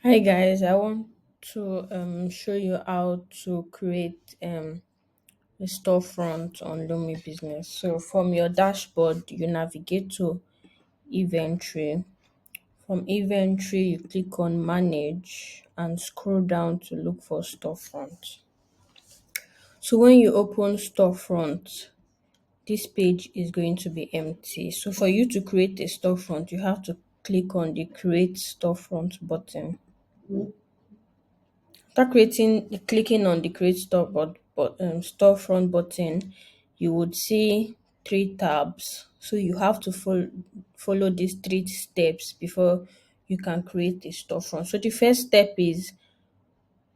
Hi guys, I want to show you how to create a storefront on Lumi Business. So from your dashboard, you navigate to inventory. From inventory, you click on manage and scroll down to look for storefront. So when you open storefront, this page is going to be empty. So for you to create a storefront, you have to click on the create storefront button. After clicking on the create storefront button, you would see three tabs. So you have to follow these three steps before you can create a storefront. So the first step is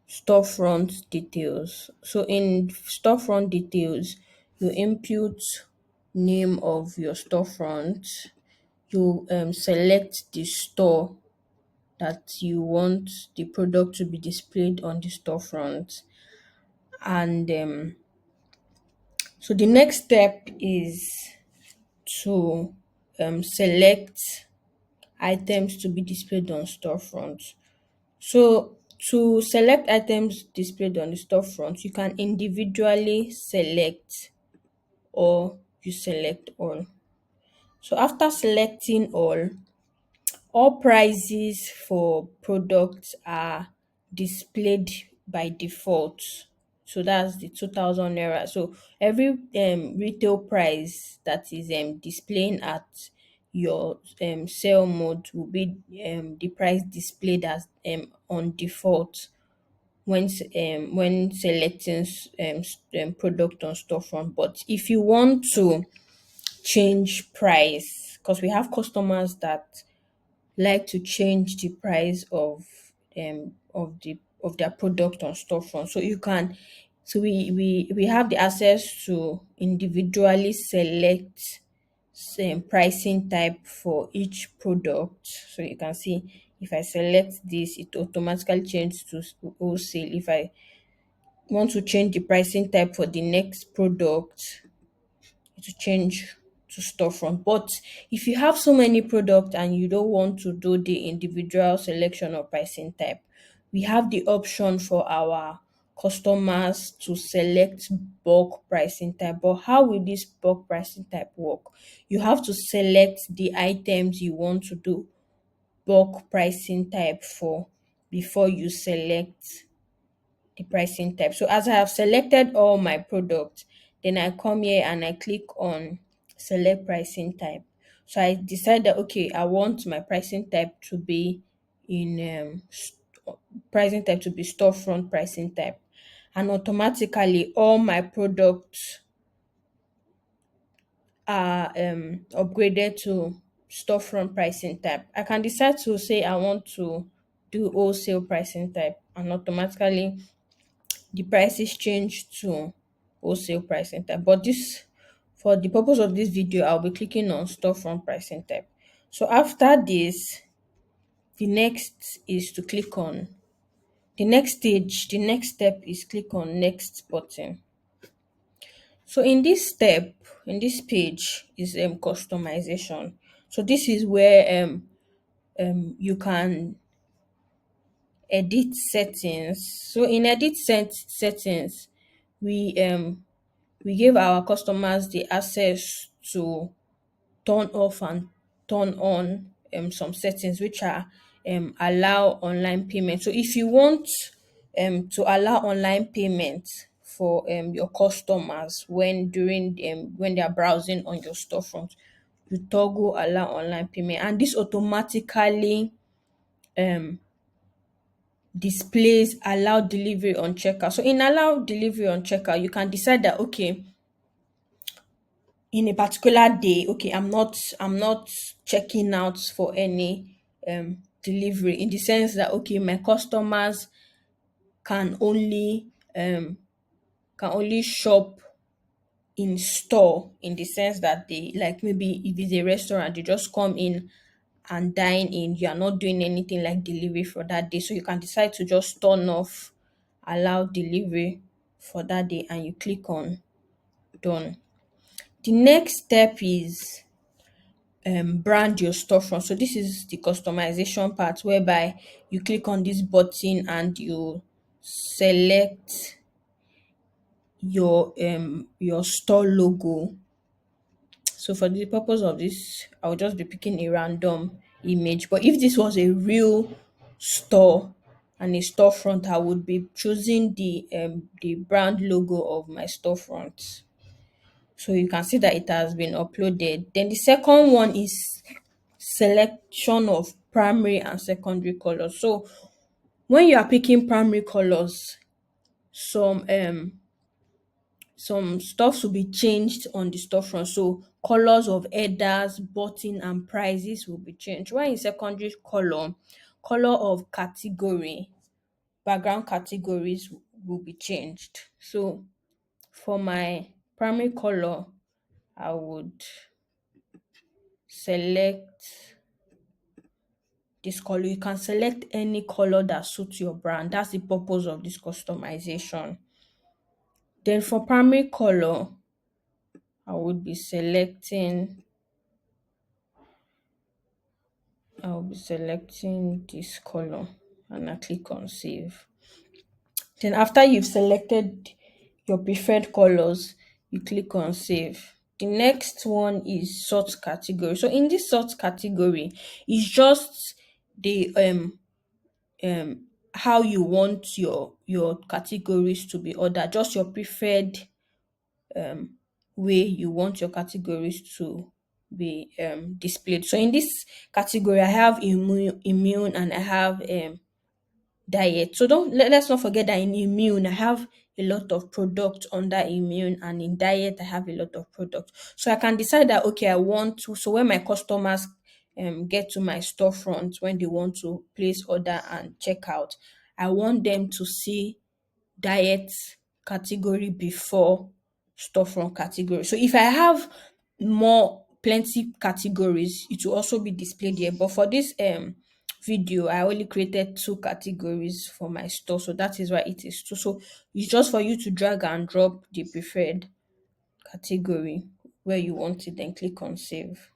storefront details. So in storefront details, you input name of your storefront. You select the store that you want the product to be displayed on the storefront. And so the next step is to select items to be displayed on storefront. So to select items displayed on the storefront, you can individually select or you select all. So after selecting all prices for products are displayed by default. So that's the 2000 naira. So every retail price that is displaying at your sale mode will be the price displayed as on default when selecting product on storefront. But if you want to change price, because we have customers that like to change the price of their product on storefront. So you can so we have the access to individually select same pricing type for each product. So you can see if I select this, it automatically changes to wholesale. If I want to change the pricing type for the next product, to change to storefront. But if you have so many products and you don't want to do the individual selection or pricing type, we have the option for our customers to select bulk pricing type. But how will this bulk pricing type work? You have to select the items you want to do bulk pricing type for before you select the pricing type. So as I have selected all my products, then I come here and I click on select pricing type. So I decide that okay, I want my pricing type to be in pricing type to be storefront pricing type. And automatically all my products are upgraded to storefront pricing type. I can decide to say I want to do wholesale pricing type and automatically the prices change to wholesale pricing type. But this, for the purpose of this video, I'll be clicking on storefront pricing type. So after this, the next is to click on the next step is click on next button. So in this page is customization. So this is where you can edit settings. So in settings, we we give our customers the access to turn off and turn on some settings which are allow online payment. So if you want to allow online payment for your customers when they are browsing on your storefront, you toggle allow online payment and this automatically um displays allow delivery on checkout. So in allow delivery on checkout, you can decide that okay, in a particular day, okay, I'm not checking out for any delivery, in the sense that okay, my customers can only shop in store, in the sense that they, like, maybe if it's a restaurant, they just come in and dine in. You are not doing anything like delivery for that day, so you can decide to just turn off allow delivery for that day and you click on done. The next step is brand your storefront. So this is the customization part whereby you click on this button and you select your store logo. So for the purpose of this, I'll just be picking a random image. But if this was a real store and a storefront, I would be choosing the brand logo of my storefront. So you can see that it has been uploaded. Then the second one is selection of primary and secondary colors. So when you are picking primary colors, some stuffs will be changed on the storefront. So colors of headers, button and prices will be changed. While in secondary color of category, background categories will be changed. So for my primary color, I would select this color. You can select any color that suits your brand. That's the purpose of this customization. Then for primary color, I would be selecting this color and I click on save. Then after you've selected your preferred colors, you click on save. The next one is sort category. So in this sort category, it's just the how you want your categories to be ordered, just your preferred way you want your categories to be displayed. So in this category, I have immune and I have diet. So let's not forget that in immune I have a lot of products under immune, and in diet I have a lot of products. So I can decide that okay, I want to, so when my customers get to my storefront, when they want to place order and check out, I want them to see diet category before storefront category. So if I have plenty categories, it will also be displayed here. But for this video, I only created two categories for my store. So that is why it is two. So it's just for you to drag and drop the preferred category where you want it, then click on save.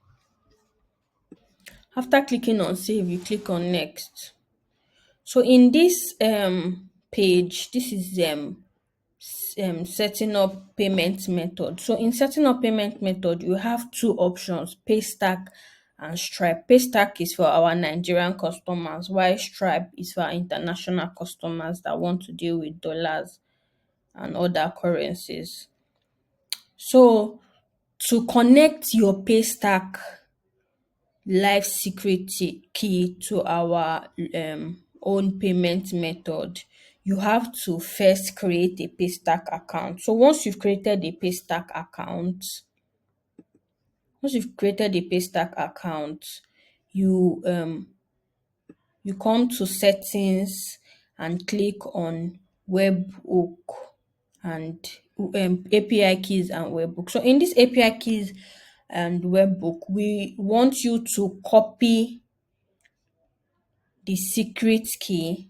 After clicking on save, you click on next. So in this page, this is setting up payment method. So in setting up payment method, you have two options: Paystack and Stripe. Paystack is for our Nigerian customers, while Stripe is for our international customers that want to deal with dollars and other currencies. So to connect your Paystack live security key to our own payment method, you have to first create a Paystack account. So once you've created a Paystack account, you you come to settings and click on webhook and API keys and webhook. So in this API keys and webhook, we want you to copy the secret key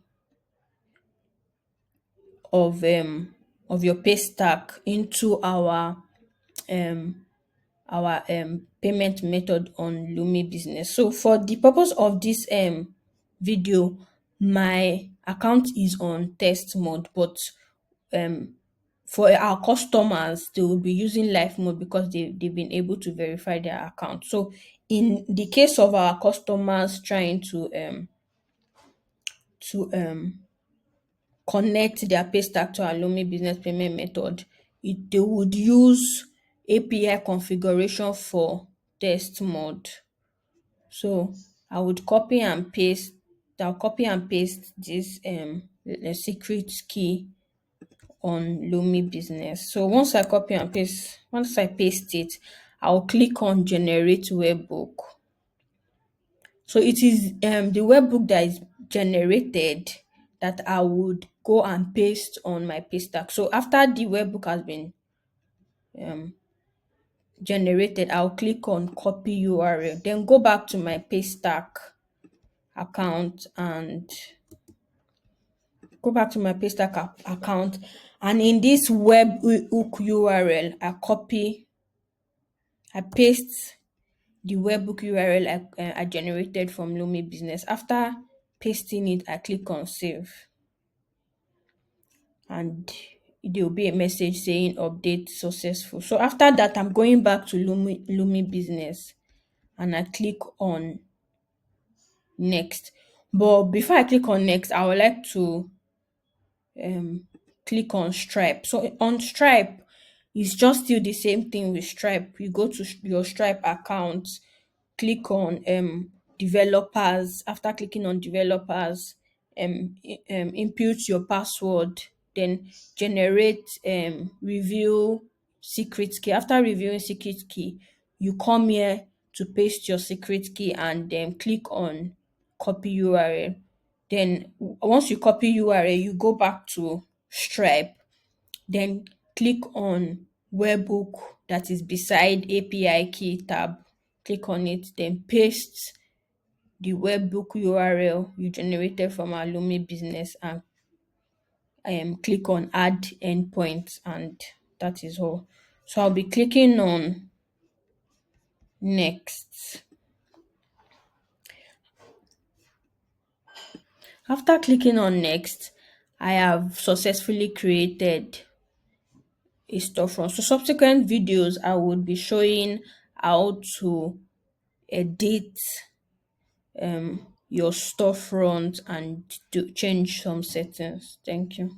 of your Paystack into our payment method on Lumi Business. So for the purpose of this video, my account is on test mode, but um for our customers, they will be using live mode because they've been able to verify their account. So in the case of our customers trying to connect their Paystack to our Lumi business payment method, they would use API configuration for test mode. So I'll copy and paste this secret key on Lumi business. So once I paste it, I'll click on generate webhook. So it is the webhook that is generated that I would go and paste on my Paystack. So after the webhook has been generated, I'll click on copy URL, then go back to my Paystack account and account, and in this webhook URL, I paste the webbook URL I generated from Lumi Business. After pasting it, I click on save, and there will be a message saying update successful. So after that, I'm going back to Lumi Business, and I click on next. But before I click on next, I would like to um click on Stripe. So on Stripe, it's just still the same thing with Stripe. You go to your Stripe account, click on developers. After clicking on developers, input your password, then generate review secret key. After reviewing secret key, you come here to paste your secret key and then click on copy URL. Then once you copy URL, you go back to Stripe, then click on webhook that is beside API key tab. Click on it, then paste the webhook URL you generated from our Lumi business, and click on add endpoint, and that is all. So I'll be clicking on next. After clicking on next, I have successfully created a storefront. So subsequent videos, I would be showing how to edit your storefront and to change some settings. Thank you.